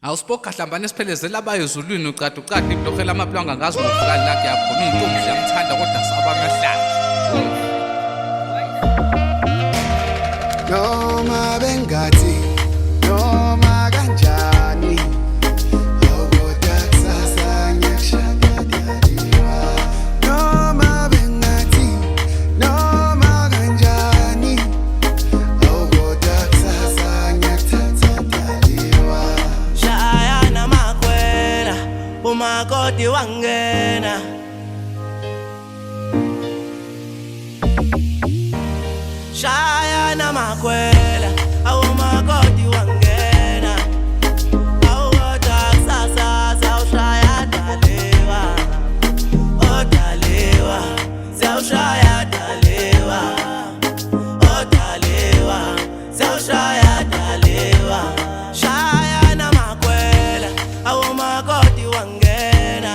Awusipoka hlambane esiphelezela abayezulwini uqada ibhlohela amaplanga ngazi ngokufukani lakhe yakhona untombi yamthanda kodwa saba amahlanje. Noma bengathi noma kanjani awukodwa kusasa ngiyakushadadiwa. Noma bengathi noma kanjani awukodwa kusasa ngiyakuthathadadiwa. Shaya namakwela umakoti wangena. Shaya namakwela awumakoti wangena. Awukodwa kusasa sawushaya dalewa. Oh dalewa sawushaya dalewa. Oh dalewa sawushaya dalewa. Shaya namakwela awumakoti wangena.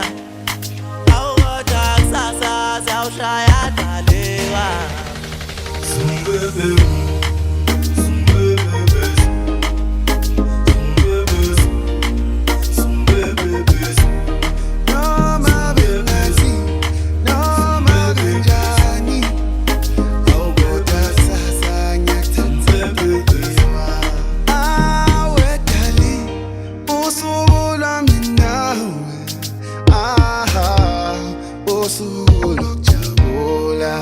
Awukodwa kusasa sawushaya dalewa. Noma bengathi noma kanjani awukodwa kusasa ngiyakuthathadadiwa. Awe dali usuku lwami nawe, usuku lokujabula.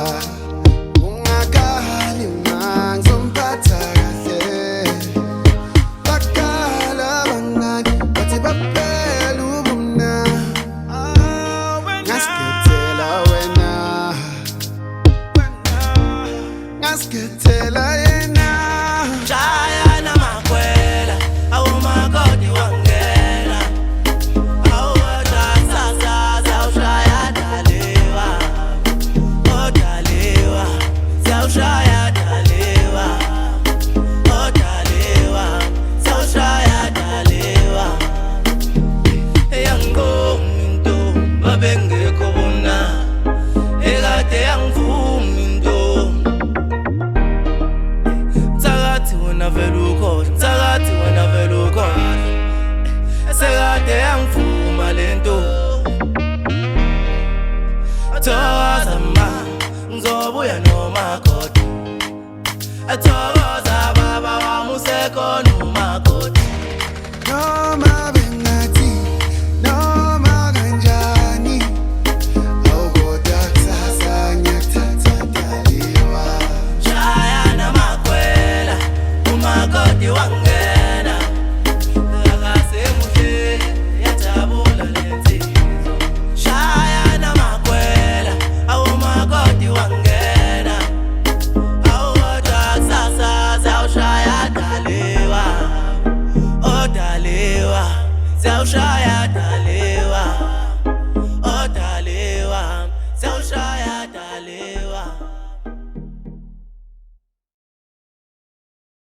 Ungakali ngizophatha kahle. Bakhala abangani bathi baphela ubumna. Ngasikhethela wena, ngasikhethela yena. Shaya namakwela awumakoti wangena. Awukodwa kusasa sawushaya dalewa. Oh dalewa sawushaya dalewa. Oh dalewa sawushaya dalewa. Eyangibonga intombi abengekho bona, ekade yangivuma intombi. Mthakathi wena vele ukhona, mthakathi wena vele ukhona. Esekade yangivuma le ntombi. Thokoza ma, ngizobuya nomakoti. Thokoza baba wami usekhona umakoti. Noma bengathi noma kanjani awukodwa kusasa ngiyakuthathadadiwa. Shaya namakwela umakoti wangena. Akasemuhle yajabula lensizwa. Shaya namakwela awumakoti wangena. Awukodwa kusasa sawushaya dalewa. Oh dalewa sawushaya